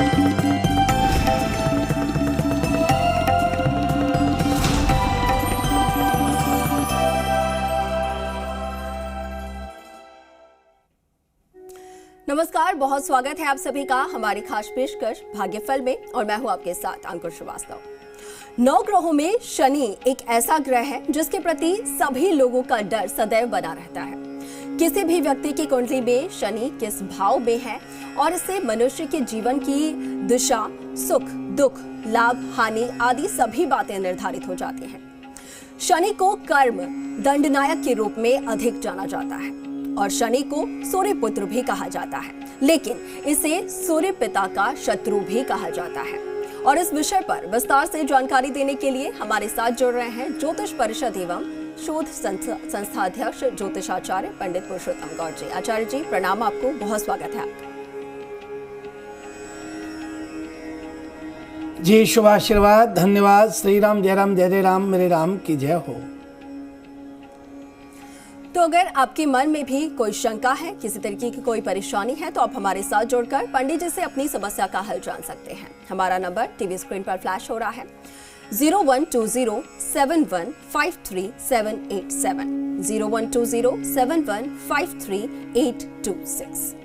नमस्कार, बहुत स्वागत है आप सभी का हमारी खास पेशकश भाग्यफल में और मैं हूं आपके साथ अंकुर श्रीवास्तव। 9 ग्रहों में शनि एक ऐसा ग्रह है जिसके प्रति सभी लोगों का डर सदैव बना रहता है। किसी भी व्यक्ति की कुंडली में शनि किस भाव में है और इससे मनुष्य के जीवन की दिशा, सुख दुख, लाभ हानि आदि सभी बातें निर्धारित हो जाती हैं। शनि को कर्म दंडनायक के रूप में अधिक जाना जाता है और शनि को सूर्य पुत्र भी कहा जाता है, लेकिन इसे सूर्य पिता का शत्रु भी कहा जाता है। और इस विषय पर विस्तार से जानकारी देने के लिए हमारे साथ जुड़ रहे हैं ज्योतिष परिषद एवं शोध संस्थाध्यक्ष ज्योतिषाचार्य पंडित पुरुषोत्तम गौर जी। आचार्य जी प्रणाम, आपको बहुत स्वागत है आपका। जी शुभाशीर्वाद, धन्यवाद। श्री राम जय राम, जय जय राम, मेरे राम की जय हो। तो अगर आपके मन में भी कोई शंका है, किसी तरीके की कोई परेशानी है, तो आप हमारे साथ जुड़कर पंडित जी से अपनी समस्या का हल जान सकते हैं। हमारा नंबर टीवी स्क्रीन पर फ्लैश हो रहा है 012071537870 012071532826।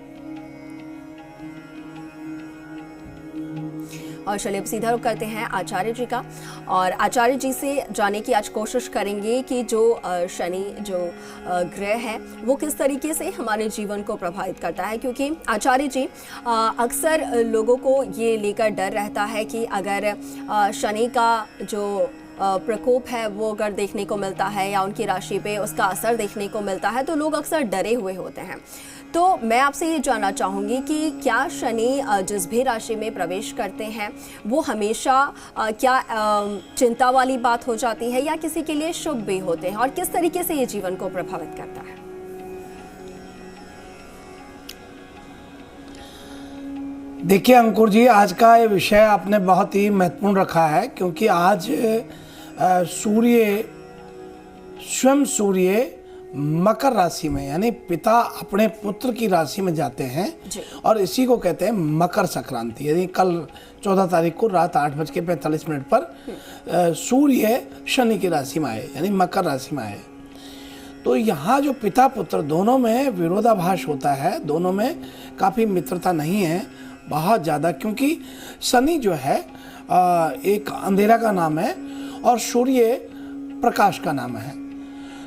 और चलिए अब सीधा रुख करते हैं आचार्य जी का, और आचार्य जी से जाने की आज कोशिश करेंगे कि जो शनि जो ग्रह है वो किस तरीके से हमारे जीवन को प्रभावित करता है। क्योंकि आचार्य जी अक्सर लोगों को ये लेकर डर रहता है कि अगर शनि का जो प्रकोप है वो अगर देखने को मिलता है या उनकी राशि पे उसका असर देखने को मिलता है तो लोग अक्सर डरे हुए होते हैं। तो मैं आपसे ये जानना चाहूँगी कि क्या शनि जिस भी राशि में प्रवेश करते हैं वो हमेशा क्या चिंता वाली बात हो जाती है या किसी के लिए शुभ भी होते हैं, और किस तरीके से ये जीवन को प्रभावित करता है? देखिए अंकुर जी, आज का ये विषय आपने बहुत ही महत्वपूर्ण रखा है, क्योंकि आज स्वयं सूर्य मकर राशि में, यानी पिता अपने पुत्र की राशि में जाते हैं और इसी को कहते हैं मकर संक्रांति। यानी कल 14 तारीख को रात 8:45 पर सूर्य शनि की राशि में आए, यानी मकर राशि में आए। तो यहाँ जो पिता पुत्र दोनों में विरोधाभास होता है, दोनों में काफ़ी मित्रता नहीं है, बहुत ज़्यादा, क्योंकि शनि जो है एक अंधेरा का नाम है और सूर्य प्रकाश का नाम है।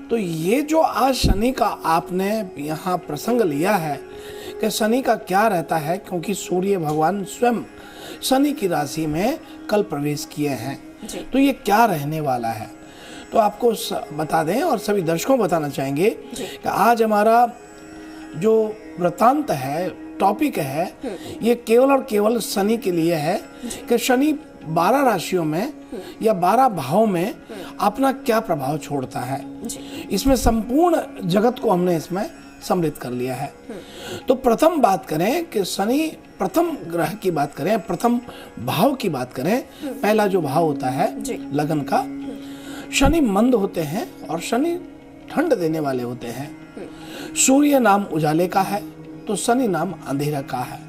तो ये जो आज शनि का आपने यहाँ प्रसंग लिया है कि शनि का क्या रहता है, क्योंकि सूर्य भगवान स्वयं शनि की राशि में कल प्रवेश किए हैं, तो ये क्या रहने वाला है तो आपको बता दें और सभी दर्शकों को बताना चाहेंगे कि आज हमारा जो वृत्तांत है, टॉपिक है, ये केवल और केवल शनि के लिए है कि शनि 12 राशियों में या 12 भावों में अपना क्या प्रभाव छोड़ता है। इसमें संपूर्ण जगत को हमने इसमें सम्मिलित कर लिया है। तो प्रथम बात करें कि शनि प्रथम ग्रह की बात करें, प्रथम भाव की बात करें, पहला जो भाव होता है लगन का, शनि मंद होते हैं और शनि ठंड देने वाले होते हैं। सूर्य नाम उजाले का है तो शनि नाम अंधेरा का है।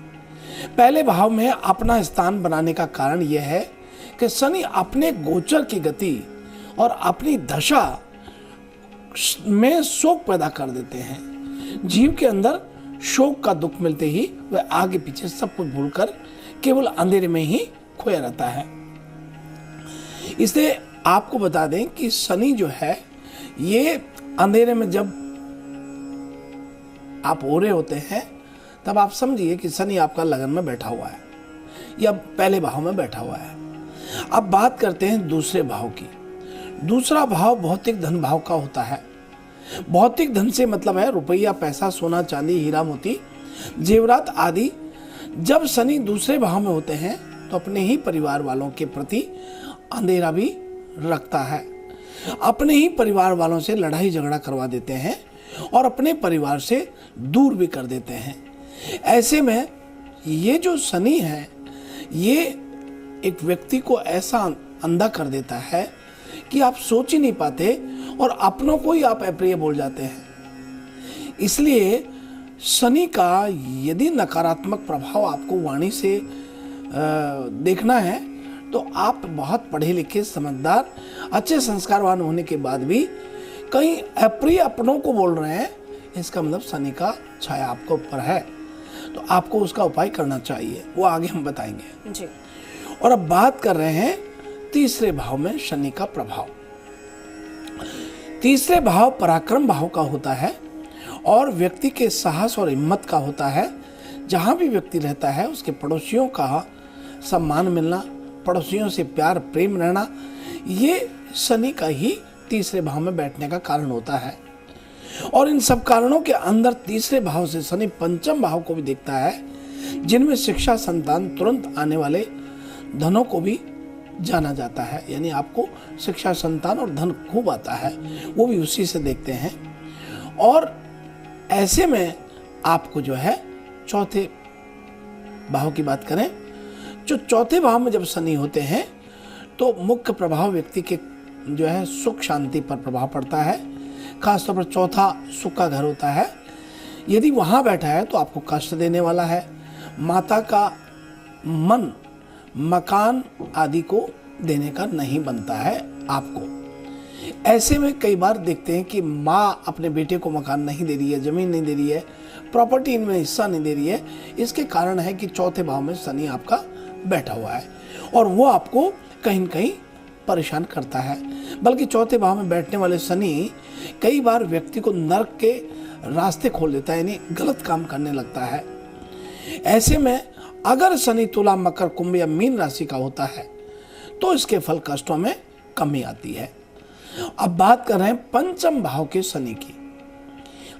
पहले भाव में अपना स्थान बनाने का कारण यह है कि शनि अपने गोचर की गति और अपनी दशा में शोक पैदा कर देते हैं। जीव के अंदर शोक का दुख मिलते ही वह आगे पीछे सब कुछ भूलकर केवल अंधेरे में ही खोया रहता है। इसलिए आपको बता दें कि शनि जो है ये अंधेरे में जब आप हो रहे होते हैं तब आप समझिए कि शनि आपका लगन में बैठा हुआ है या पहले भाव में बैठा हुआ है। अब बात करते हैं दूसरे भाव की। दूसरा भाव भौतिक धन भाव का होता है। भौतिक धन से मतलब है रुपया, पैसा, सोना, चांदी, हीरा मोती, जेवरात आदि। जब शनि दूसरे भाव में होते हैं तो अपने ही परिवार वालों के प्रति अंधेरा भी रखता है। अपने ही परिवार वालों से लड़ाई झगड़ा करवा देते हैं और अपने परिवार से दूर भी कर देते हैं। ऐसे में ये जो शनि है ये एक व्यक्ति को ऐसा अंधा कर देता है कि आप सोच ही नहीं पाते और अपनों को ही आप अप्रिय बोल जाते हैं। इसलिए शनि का यदि नकारात्मक प्रभाव आपको वाणी से देखना है तो आप बहुत पढ़े लिखे, समझदार, अच्छे संस्कारवान होने के बाद भी कहीं अप्रिय अपनों को बोल रहे हैं, इसका मतलब शनि का छाया आपके ऊपर है, तो आपको उसका उपाय करना चाहिए, वो आगे हम बताएंगे जी। और अब बात कर रहे हैं तीसरे भाव में शनि का प्रभाव। तीसरे भाव पराक्रम भाव का होता है और व्यक्ति के साहस और हिम्मत का होता है। जहां भी व्यक्ति रहता है उसके पड़ोसियों का सम्मान मिलना, पड़ोसियों से प्यार प्रेम रहना, ये शनि का ही तीसरे भाव में बैठने का कारण होता है। और इन सब कारणों के अंदर तीसरे भाव से शनि पंचम भाव को भी देखता है, जिनमें शिक्षा, संतान, तुरंत आने वाले धनों को भी जाना जाता है। यानी आपको शिक्षा, संतान और धन खूब आता है, वो भी उसी से देखते हैं। और ऐसे में आपको जो है चौथे भाव की बात करें, जो चौथे भाव में जब शनि होते हैं तो मुख्य प्रभाव व्यक्ति के जो है सुख शांति पर प्रभाव पड़ता है। खासतौर पर चौथा सुख का घर होता है, यदि वहां बैठा है तो आपको कष्ट देने वाला है। माता का मन मकान आदि को देने का नहीं बनता है आपको। ऐसे में कई बार देखते हैं कि माँ अपने बेटे को मकान नहीं दे रही है, जमीन नहीं दे रही है, प्रॉपर्टी इनमें हिस्सा नहीं दे रही है। इसके कारण है कि चौथे भाव में शनि आपका बैठा हुआ है और वो आपको कहीं न कहीं परेशान करता है। बल्कि चौथे भाव में बैठने वाले शनि कई बार व्यक्ति को नरक के रास्ते खोल देता है, यानी गलत काम करने लगता है। ऐसे में अगर शनि तुला, मकर, कुंभ या मीन राशि का होता है तो इसके फल कष्टों में कमी आती है। अब बात कर रहे हैं पंचम भाव के शनि की।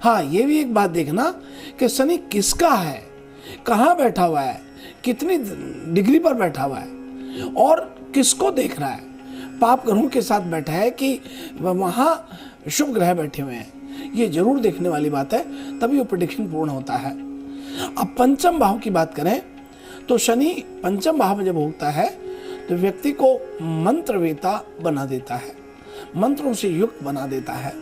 हाँ, ये भी एक बात देखना कि शनि किसका है, कहाँ बैठा हुआ है, कितनी डिग्री पर बैठा हुआ है और किसको देख रहा है। पाप ग्रहों के साथ बैठा है कि वहां शुभ ग्रह बैठे हुए हैं, ये जरूर देखने वाली बात है, तभी वो प्रेडिक्शन पूर्ण होता है। अब पंचम भाव की बात करें तो शनि पंचम भाव में जब होता है तो व्यक्ति को मंत्रवेता बना देता है, मंत्रों से युक्त बना देता है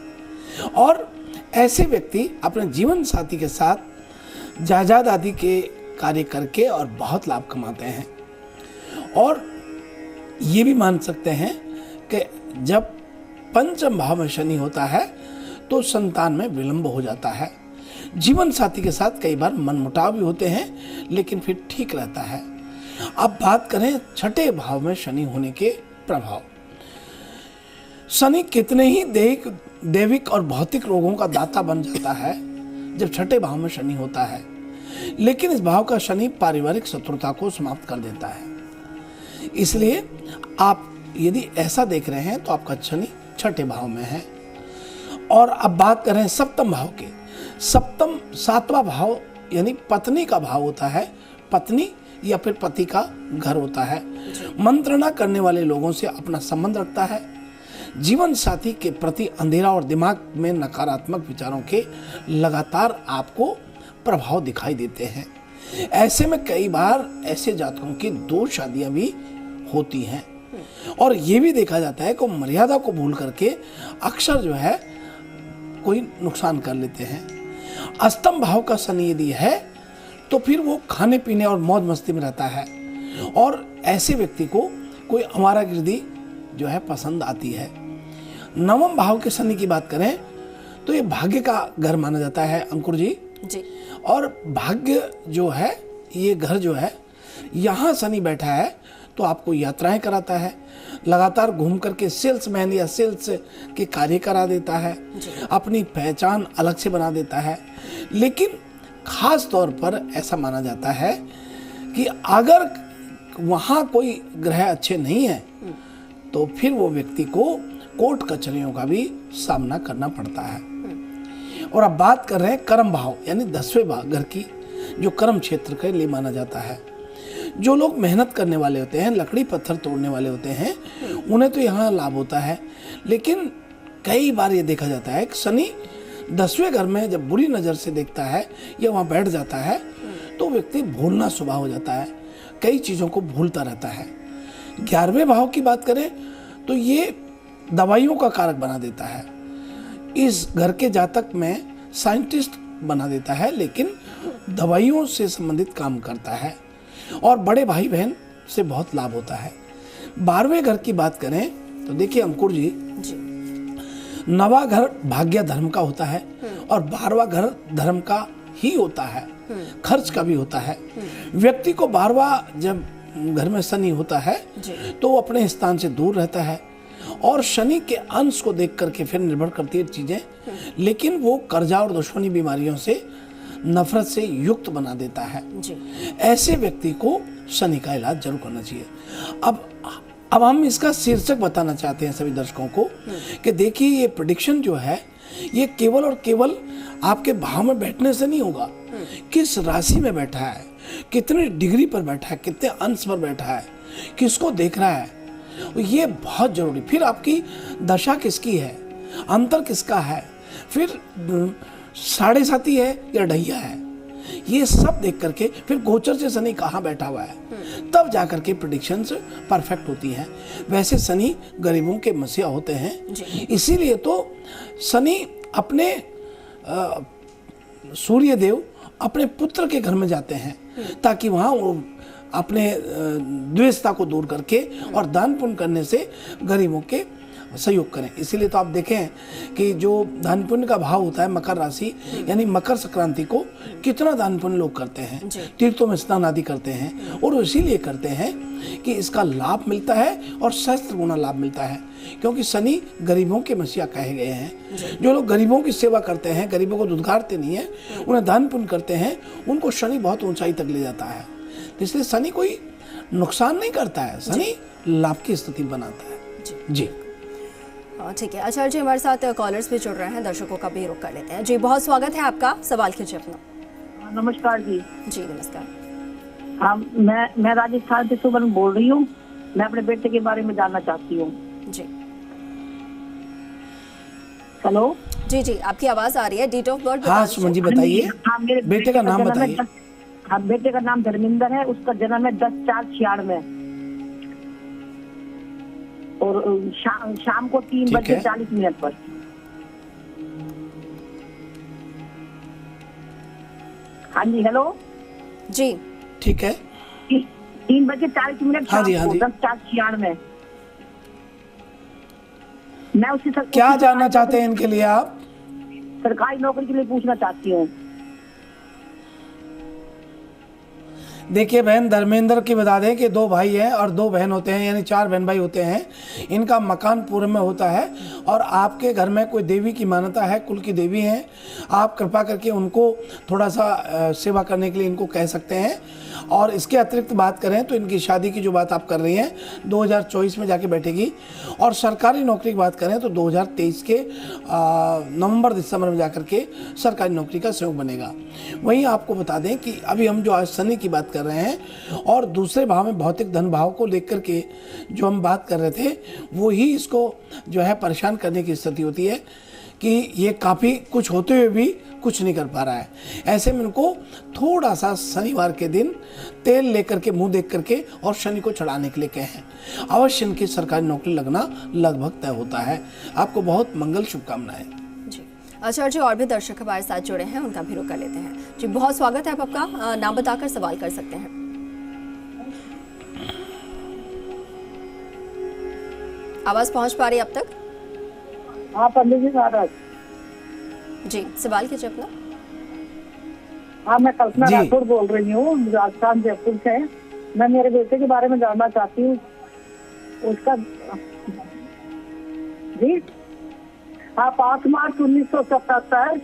और ऐसे व्यक्ति अपने जीवन साथी के साथ जायदाद आदि के कार्य करके और बहुत लाभ कमाते हैं। और ये भी मान सकते हैं कि जब पंचम भाव में शनि होता है तो संतान में विलंब हो जाता है। जीवन साथी के साथ कई बार मनमुटाव भी होते हैं, लेकिन फिर ठीक रहता है। अब बात करें छठे भाव में शनि होने के प्रभाव। शनि कितने ही दैविक और भौतिक रोगों का दाता बन जाता है जब छठे भाव में शनि होता है, लेकिन इस भाव का शनि पारिवारिक शत्रुता को समाप्त कर देता है। इसलिए आप यदि ऐसा देख रहे हैं तो आपका शनि छठे भाव में है। और अब बात करें सप्तम भाव के। सप्तम सातवां भाव यानी पत्नी का भाव होता है, पत्नी या फिर पति का घर होता है। मंत्रणा करने वाले लोगों से अपना संबंध रखता है। जीवन साथी के प्रति अंधेरा और दिमाग में नकारात्मक विचारों के लगातार आपको प्रभाव दिखाई देते हैं। ऐसे में कई बार ऐसे जातकों की 2 शादियां भी होती हैं और ये भी देखा जाता है कि मर्यादा को भूल करके अक्सर जो है कोई नुकसान कर लेते हैं। अष्टम भाव का शनि यदि है तो फिर वो खाने पीने और मौज मस्ती में रहता है और ऐसे व्यक्ति को कोई आवारागर्दी जो है पसंद आती है। नवम भाव के शनि की बात करें तो ये भाग्य का घर माना जाता है अंकुर जी। और भाग्य जो है, ये घर जो है, यहाँ शनि बैठा है तो आपको यात्राएं कराता है, लगातार घूम करके सेल्समैन या सेल्स के कार्य करा देता है, अपनी पहचान अलग से बना देता है। लेकिन खास तौर पर ऐसा माना जाता है कि अगर वहाँ कोई ग्रह अच्छे नहीं है तो फिर वो व्यक्ति को कोर्ट कचहरियों का भी सामना करना पड़ता है। और अब बात कर रहे हैं कर्म भाव यानी 10वें भाव घर की, जो कर्म क्षेत्र के लिए माना जाता है। जो लोग मेहनत करने वाले होते हैं, लकड़ी पत्थर तोड़ने वाले होते हैं, उन्हें तो यहाँ लाभ होता है। लेकिन कई बार ये देखा जाता है कि शनि 10वें घर में जब बुरी नज़र से देखता है या वहाँ बैठ जाता है तो व्यक्ति भूलना स्वभाव हो जाता है, कई चीज़ों को भूलता रहता है। 11वें भाव की बात करें तो ये दवाइयों का कारक बना देता है। इस घर के जातक में साइंटिस्ट बना देता है, लेकिन दवाइयों से संबंधित काम करता है। और बड़े भाई बहन से बहुत लाभ होता है। 12वें घर की बात करें तो देखिए अंकुर जी, नवा घर भाग्य धर्म का होता है और 12वां घर धर्म का ही होता है, खर्च का भी होता है। व्यक्ति को 12वां जब घर में शनि होता है तो वो अपने स्थान से दूर रहता है और शनि के अंश को देख करके फिर निर्भर करती है चीजें, लेकिन वो कर्जा और दुश्मनी बीमारियों से नफरत से युक्त बना देता है। ऐसे व्यक्ति को शनि का इलाज जरूर करना चाहिए। अब हम इसका शीर्षक बताना चाहते हैं सभी दर्शकों को कि देखिए ये प्रेडिक्शन जो है ये केवल और केवल आपके भाव में बैठने से नहीं होगा, किस राशि में बैठा है, कितने डिग्री पर बैठा है, कितने अंश पर बैठा है, किसको देख रहा है, ये बहुत जरूरी। फिर आपकी दशा किसकी है, अंतर किसका है, फिर साढ़े साथी है या ढैया है, ये सब देख करके फिर गोचर से शनि कहाँ बैठा हुआ है, तब जाकर के प्रेडिक्शंस परफेक्ट होती हैं। वैसे शनि गरीबों के मसीहा होते हैं, इसीलिए तो शनि अपने सूर्य देव अपने पुत्र के घर में जाते हैं ताकि वहाँ वो अपने द्वेषता को दूर करके और दान पुण्य करने से गरीबों के सहयोग करें। इसीलिए तो आप देखें कि जो दान पुण्य का भाव होता है मकर राशि यानी मकर संक्रांति को कितना दान पुण्य लोग करते हैं, तीर्थों में स्नान आदि करते हैं और इसीलिए करते हैं कि इसका लाभ मिलता है और सहस्त्र गुना लाभ मिलता है, क्योंकि शनि गरीबों के मसीहा कहे गए हैं। जो लोग गरीबों की सेवा करते हैं, गरीबों को दुदकारते नहीं है, उन्हें दान पुण्य करते हैं, उनको शनि बहुत ऊंचाई तक ले जाता है। इसलिए शनि कोई नुकसान नहीं करता है, शनि लाभ की स्थिति बनाता है। जी ठीक है आचार्य जी, हमारे साथ कॉलर्स भी जुड़ रहे हैं, दर्शकों का भी रुख कर लेते हैं। जी बहुत स्वागत है आपका, सवाल कीजिए अपना। नमस्कार जी। जी नमस्कार। हाँ, मैं राजस्थान से सुमन बोल रही हूँ। मैं अपने बेटे के बारे में जानना चाहती हूँ। जी हेलो। जी जी आपकी आवाज आ रही है, डेट ऑफ बर्थ। हाँ सुमन जी बताइए। हाँ, मेरे बेटे का नाम बताइए। हाँ, बेटे का नाम धर्मेंद्र है, उसका जन्म है 10/4/96 और शाम को 3:40 पर। हाँ जी हेलो। जी ठीक है। 3:40 हाँ जी, हाँ जी। 10/4/96। मैं उसी क्या जानना चाहते हैं इनके लिए आप? सरकारी नौकरी के लिए पूछना चाहती हूँ। देखिए बहन, धर्मेंद्र की बता दें कि 2 भाई हैं और 2 बहन होते हैं, यानी 4 बहन भाई होते हैं। इनका मकान पूर्व में होता है और आपके घर में कोई देवी की मान्यता है, कुल की देवी हैं, आप कृपा करके उनको थोड़ा सा सेवा करने के लिए इनको कह सकते हैं। और इसके अतिरिक्त बात करें तो इनकी शादी की जो बात आप कर रही हैं 2024 में जाके बैठेगी। और सरकारी नौकरी की बात करें तो 2023 के नवंबर दिसंबर में जाकर के सरकारी नौकरी का सहयोग बनेगा। वहीं आपको बता दें कि अभी हम जो आज शनि की बात कर रहे हैं और दूसरे भाव में भौतिक धन भाव को लेकर के जो हम बात कर रहे थे वो ही इसको जो है परेशान करने की स्थिति होती है कि ये काफ़ी कुछ होते हुए भी कुछ नहीं कर पा रहा है। ऐसे में उनको थोड़ा सा शनिवार के दिन तेल लेकर के मुंह देख करके और शनि को चढ़ाने के लिए कहें। अवश्य इनकी सरकारी नौकरी लगना लगभग तय होता है। आपको बहुत मंगल शुभकामनाएं। जी आचार्य जी, और भी दर्शक हमारे साथ जुड़े हैं, उनका भी रुख कर लेते हैं। जी बहुत स्वागत है आपका, नाम बताकर सवाल कर सकते हैं। आवाज पहुंच पा रही है अब तक? हाँ पंडित जी महाराज। जी सवाल कीजिए अपना। हाँ मैं कल्पना राठौर बोल रही हूँ, राजस्थान जयपुर से। मैं मेरे बेटे के बारे में जानना चाहती हूँ। उसका जी हाँ 5 मार्च 1977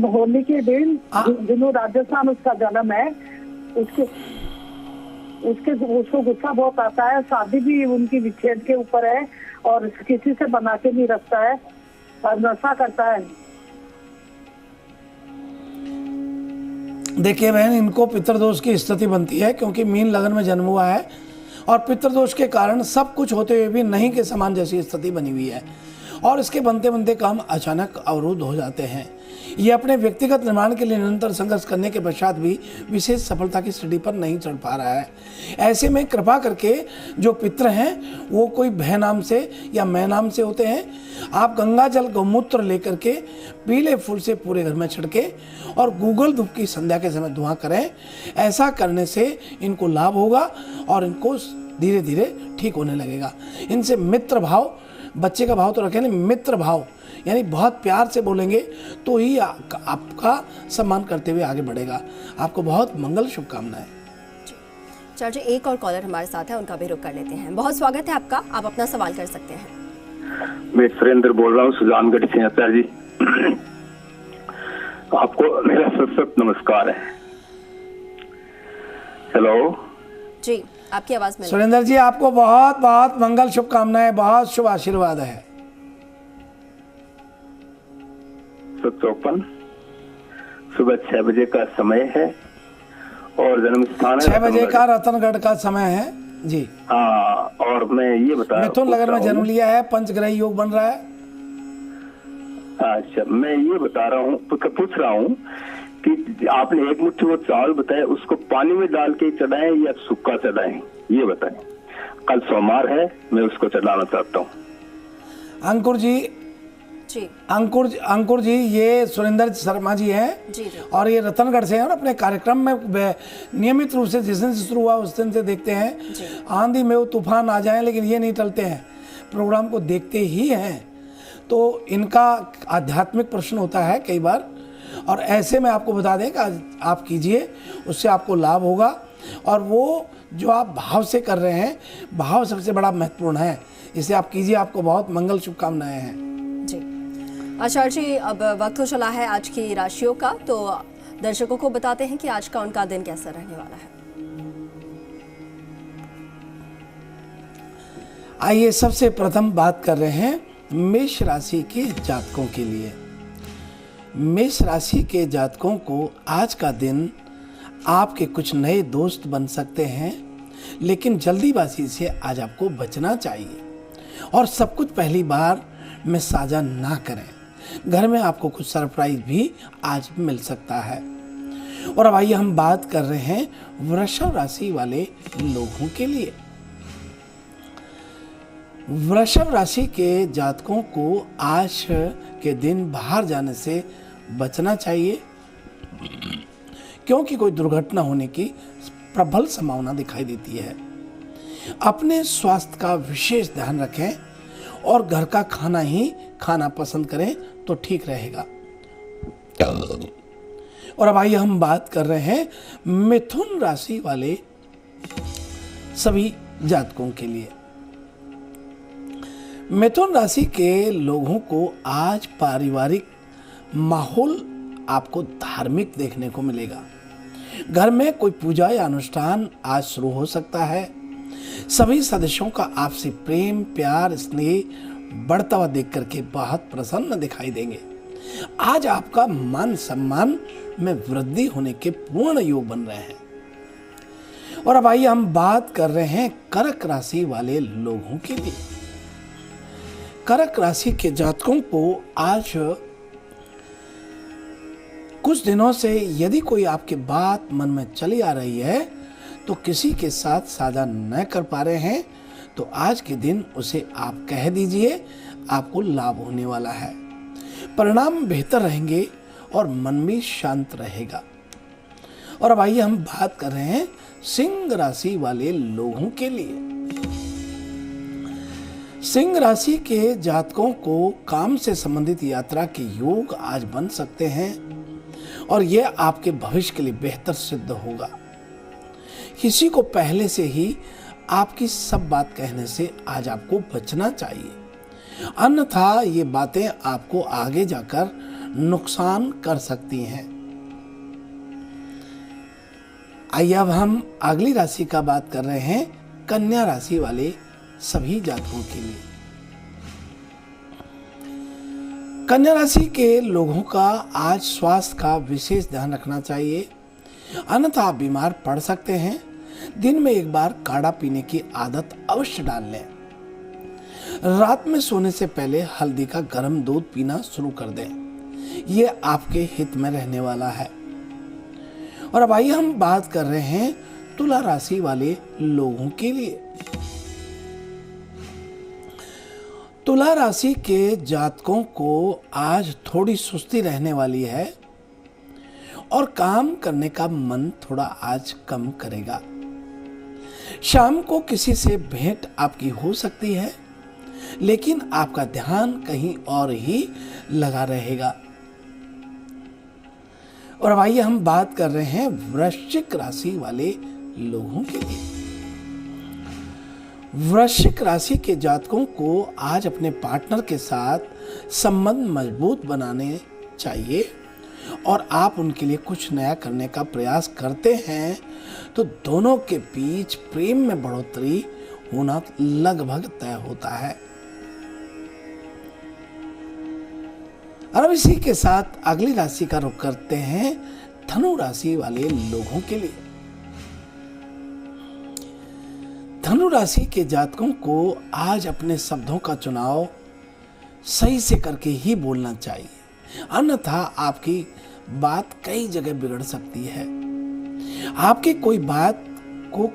होली के दिन जिन्हों राजस्थान उसका जन्म है। उसको गुस्सा बहुत आता है, शादी भी उनकी विच्छेद के ऊपर है और किसी से बना के नहीं रखता है और नशा करता है। देखिए बहन, इनको पितृदोष की स्थिति बनती है क्योंकि मीन लगन में जन्म हुआ है और पितृदोष के कारण सब कुछ होते हुए भी नहीं के समान जैसी स्थिति बनी हुई है और इसके बनते बनते काम अचानक अवरुद्ध हो जाते हैं। ये अपने व्यक्तिगत निर्माण के लिए निरंतर संघर्ष करने के पश्चात भी विशेष सफलता की सीढ़ी पर नहीं चढ़ पा रहा है। ऐसे में कृपा करके जो पितृ हैं वो कोई भय नाम से या मैं नाम से होते हैं। आप गंगा जल गौमूत्र लेकर के पीले फूल से पूरे घर में छिड़के और गूगल धूप की संध्या के समय धुआं करें। ऐसा करने से इनको लाभ होगा और इनको धीरे धीरे ठीक होने लगेगा। इनसे मित्र भाव, बच्चे का भाव तो रखें नहीं, मित्र भाव यानी बहुत प्यार से बोलेंगे तो ही आपका सम्मान करते हुए आगे बढ़ेगा। आपको बहुत मंगल शुभकामनाएं। चाचा जी, एक और कॉलर हमारे साथ है, उनका भी रुख कर लेते हैं। बहुत स्वागत है आपका, आप अपना सवाल कर सकते हैं। मैं सुरेंद्र बोल रहा हूँ सुजानगढ़ से। आचार्य जी, आपको मेरा सत नमस्कार है। हेलो जी, आपकी आवाज में। सुरेंद्र जी, आपको बहुत बहुत मंगल शुभकामनाएं, बहुत शुभ आशीर्वाद है। 754 सुबह 6 बजे का समय है और जन्म स्थान है 6 बजे का रतनगढ़ का समय है जी। हाँ, और मैं ये बता मिथुन लग्न में जन्म लिया है, पंचग्रह योग बन रहा है। अच्छा, मैं ये बता रहा हूँ, पूछ रहा हूँ कि आपने एक मुट्ठी वो चावल बताया, उसको पानी में डाल के चढ़ाएं या सूखा चढ़ाएं, ये बताएं। कल सोमवार है, मैं उसको चढ़ाना चाहता हूँ। अंकुर जी, अंकुर जी, ये सुरेंद्र शर्मा जी हैं जी। और ये रतनगढ़ से हैं और अपने कार्यक्रम में नियमित रूप से जिस दिन से शुरू हुआ उस दिन से देखते हैं। आंधी में वो तूफान आ जाए लेकिन ये नहीं टलते हैं, प्रोग्राम को देखते ही हैं। तो इनका आध्यात्मिक प्रश्न होता है कई बार, और ऐसे में आपको बता दें कि आप कीजिए, उससे आपको लाभ होगा। और वो जो आप भाव से कर रहे हैं, भाव सबसे बड़ा महत्वपूर्ण है, इसे आप कीजिए, आपको बहुत मंगल शुभकामनाएं हैं जी। आचार्य जी, अब वक्त हो चला है आज की राशियों का, तो दर्शकों को बताते हैं कि आज का उनका दिन कैसा रहने वाला है। आइए सबसे प्रथम बात कर रहे हैं मेष राशि के जातकों के लिए। मेष राशि के जातकों को आज का दिन आपके कुछ नए दोस्त बन सकते हैं, लेकिन जल्दीबाजी से आज आपको बचना चाहिए और सब कुछ पहली बार में साझा ना करें। घर में आपको कुछ सरप्राइज भी आज मिल सकता है। और अब आइए हम बात कर रहे हैं वृषभ राशि वाले लोगों के लिए। वृषभ राशि के जातकों को आज के दिन बाहर जाने से बचना चाहिए, क्योंकि कोई दुर्घटना होने की प्रबल संभावना दिखाई देती है। अपने स्वास्थ्य का विशेष ध्यान रखें और घर का खाना ही खाना पसंद करें तो ठीक रहेगा। और अब आइए हम बात कर रहे हैं मिथुन राशि वाले सभी जातकों के लिए। मिथुन राशि के लोगों को आज पारिवारिक माहौल आपको धार्मिक देखने को मिलेगा। घर में कोई पूजा या अनुष्ठान आज शुरू हो सकता है। सभी सदस्यों का आपसी प्रेम, प्यार, स्नेह बढ़ता हुआ देख करके बहुत प्रसन्न दिखाई देंगे। आज आपका मान सम्मान में वृद्धि होने के पूर्ण योग बन रहे हैं। और अब आइए हम बात कर रहे हैं कर्क राशि वाले लोगों के लिए। कर्क राशि के जातकों को आज कुछ दिनों से यदि कोई आपकी बात मन में चली आ रही है तो किसी के साथ साझा न कर पा रहे हैं, तो आज के दिन उसे आप कह दीजिए, आपको लाभ होने वाला है। परिणाम बेहतर रहेंगे और मन भी शांत रहेगा। और अब आइए हम बात कर रहे हैं सिंह राशि वाले लोगों के लिए। सिंह राशि के जातकों को काम से संबंधित यात्रा के योग आज बन सकते हैं और यह आपके भविष्य के लिए बेहतर सिद्ध होगा। किसी को पहले से ही आपकी सब बात कहने से आज आपको बचना चाहिए, अन्यथा ये बातें आपको आगे जाकर नुकसान कर सकती हैं। आइए अब हम अगली राशि का बात कर रहे हैं कन्या राशि वाले सभी जातकों के लिए। कन्या राशि के लोगों का आज स्वास्थ्य का विशेष ध्यान रखना चाहिए, अन्यथा आप बीमार पड़ सकते हैं। दिन में एक बार काढ़ा पीने की आदत अवश्य डाल लें। रात में सोने से पहले हल्दी का गर्म दूध पीना शुरू कर दें, यह आपके हित में रहने वाला है। और अब आइए हम बात कर रहे हैं तुला राशि वाले लोगों के लिए। तुला राशि के जातकों को आज थोड़ी सुस्ती रहने वाली है और काम करने का मन थोड़ा आज कम करेगा। शाम को किसी से भेंट आपकी हो सकती है, लेकिन आपका ध्यान कहीं और ही लगा रहेगा। और अब आइए हम बात कर रहे हैं वृश्चिक राशि वाले लोगों के लिए। वृश्चिक राशि के जातकों को आज अपने पार्टनर के साथ संबंध मजबूत बनाने चाहिए, और आप उनके लिए कुछ नया करने का प्रयास करते हैं तो दोनों के बीच प्रेम में बढ़ोतरी होना लगभग तय होता है। और अब इसी के साथ अगली राशि का रुख करते हैं धनु राशि वाले लोगों के लिए। धनु राशि के जातकों को आज अपने शब्दों का चुनाव सही से करके ही बोलना चाहिए, अन्यथा आपकी बात कई जगह बिगड़ सकती है। आपकी कोई बात को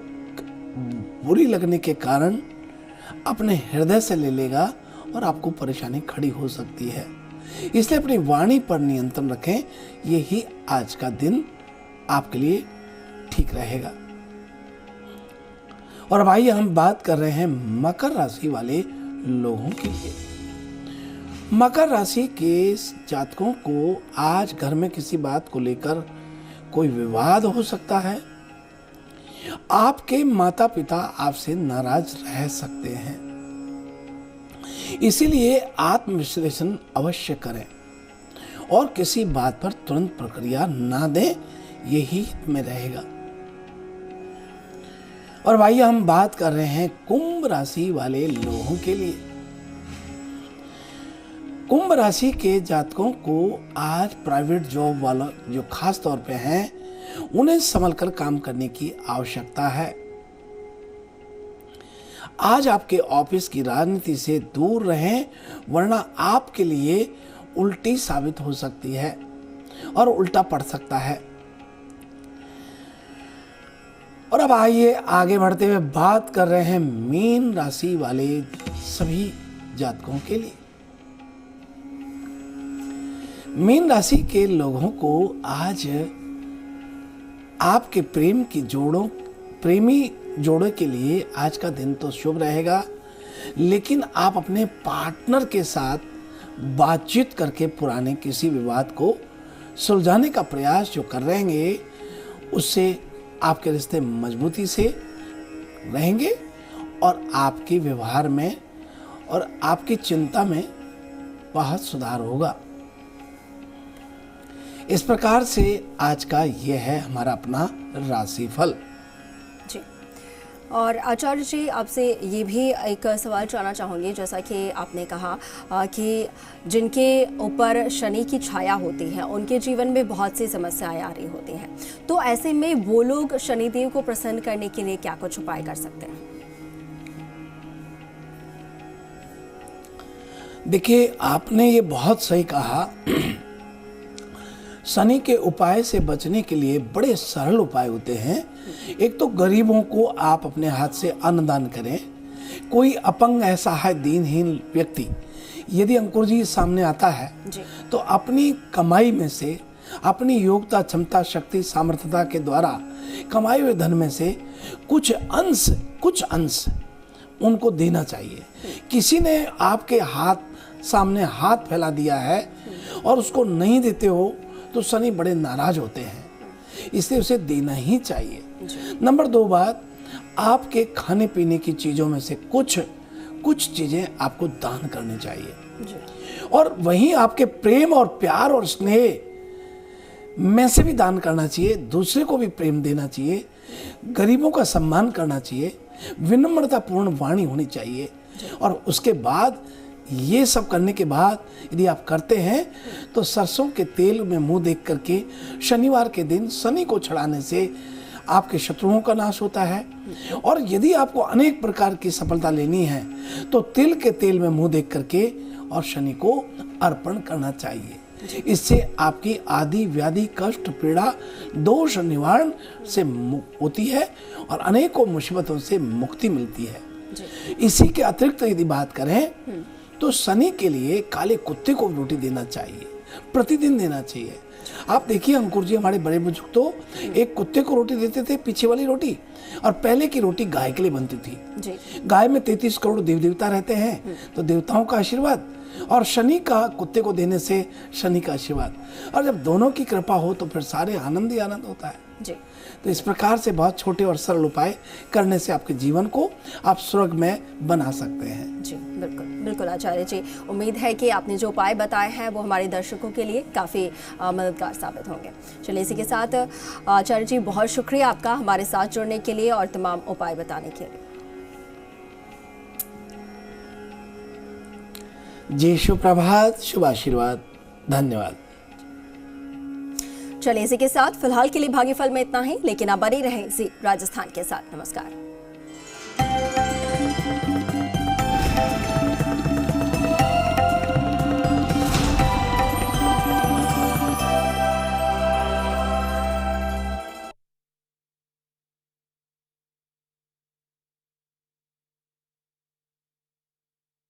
बुरी लगने के कारण अपने हृदय से ले लेगा और आपको परेशानी खड़ी हो सकती है। इसलिए अपनी वाणी पर नियंत्रण रखें, यही आज का दिन आपके लिए ठीक रहेगा। और अब आइए हम बात कर रहे हैं मकर राशि वाले लोगों के लिए। मकर राशि के जातकों को आज घर में किसी बात को लेकर कोई विवाद हो सकता है। आपके माता पिता आपसे नाराज रह सकते हैं, इसीलिए आत्मविश्लेषण अवश्य करें और किसी बात पर तुरंत प्रक्रिया ना दें, यही में रहेगा। और भाई हम बात कर रहे हैं कुंभ राशि वाले लोगों के लिए। कुंभ राशि के जातकों को आज प्राइवेट जॉब वाला जो खास तौर पे हैं, उन्हें संभल कर काम करने की आवश्यकता है। आज आपके ऑफिस की राजनीति से दूर रहें, वरना आपके लिए उल्टी साबित हो सकती है और उल्टा पड़ सकता है। और अब आइए आगे बढ़ते हुए बात कर रहे हैं मीन राशि वाले सभी जातकों के लिए। मीन राशि के लोगों को आज आपके प्रेमी जोड़े के लिए आज का दिन तो शुभ रहेगा, लेकिन आप अपने पार्टनर के साथ बातचीत करके पुराने किसी विवाद को सुलझाने का प्रयास जो कर रहेंगे, उससे आपके रिश्ते मजबूती से रहेंगे और आपके व्यवहार में और आपकी चिंता में बहुत सुधार होगा। इस प्रकार से आज का यह है हमारा अपना राशिफल। जी, और आचार्य जी आपसे ये भी एक सवाल जानना चाहूँगी, जैसा कि आपने कहा कि जिनके ऊपर शनि की छाया होती है उनके जीवन में बहुत सी समस्याएं आ रही होती हैं, तो ऐसे में वो लोग शनिदेव को प्रसन्न करने के लिए क्या कुछ उपाय कर सकते हैं? देखिए, आपने ये बहुत सही कहा। शनि के उपाय से बचने के लिए बड़े सरल उपाय होते हैं। एक तो गरीबों को आप अपने हाथ से अन्नदान करें। कोई अपंग असहाय दीनहीन व्यक्ति यदि अंकुर जी सामने आता है तो अपनी कमाई में से, अपनी योग्यता क्षमता शक्ति सामर्थ्यता के द्वारा कमाए हुए धन में से कुछ अंश उनको देना चाहिए। किसी ने आपके सामने हाथ फैला दिया है और उसको नहीं देते हो तो शनि बड़े नाराज होते हैं, इसलिए उसे देना ही चाहिए। नंबर 2 बात, आपके खाने पीने की चीज़ों में से कुछ चीज़ें आपको दान करनी चाहिए, और वहीं आपके प्रेम और प्यार और स्नेह में से भी दान करना चाहिए। दूसरे को भी प्रेम देना चाहिए, गरीबों का सम्मान करना चाहिए, विनम्रतापूर्ण वाणी होनी चाहिए। और उसके बाद ये सब करने के बाद यदि आप करते हैं तो सरसों के तेल में मुंह देख करके शनिवार के दिन शनि को चढ़ाने से आपके शत्रुओं का नाश होता है। और यदि आपको अनेक प्रकार की सफलता लेनी है तो तिल के तेल में मुंह देख करके और शनि को अर्पण करना चाहिए। इससे आपकी आदि व्याधि कष्ट पीड़ा दोष निवारण से होती है और अनेकों मुसीबतों से मुक्ति मिलती है। इसी के अतिरिक्त यदि बात करें तो शनि के लिए काले कुत्ते को रोटी देना चाहिए, प्रतिदिन देना चाहिए। आप देखिए अंकुर जी, हमारे बड़े बुजुर्ग तो एक कुत्ते को रोटी देते थे, पीछे वाली रोटी, और पहले की रोटी गाय के लिए बनती थी जी। गाय में 33 करोड़ देव देवता रहते हैं, तो देवताओं का आशीर्वाद और शनि का कुत्ते को देने से शनि का आशीर्वाद, और जब दोनों की कृपा हो तो फिर सारे आनंद ही आनंद होता है जी। तो इस प्रकार से बहुत छोटे और सरल उपाय करने से आपके जीवन को आप स्वर्ग में बना सकते हैं जी। बिल्कुल बिल्कुल आचार्य जी, उम्मीद है कि आपने जो उपाय बताए हैं वो हमारे दर्शकों के लिए काफ़ी मददगार साबित होंगे। चलिए इसी के साथ आचार्य जी बहुत शुक्रिया आपका हमारे साथ जुड़ने के लिए और तमाम उपाय बताने के लिए। जी शुभ प्रभात, शुभ आशीर्वाद, धन्यवाद। चलिए इसी के साथ फिलहाल के लिए भाग्यफल में इतना ही, लेकिन आप बने रहें जी राजस्थान के साथ। नमस्कार।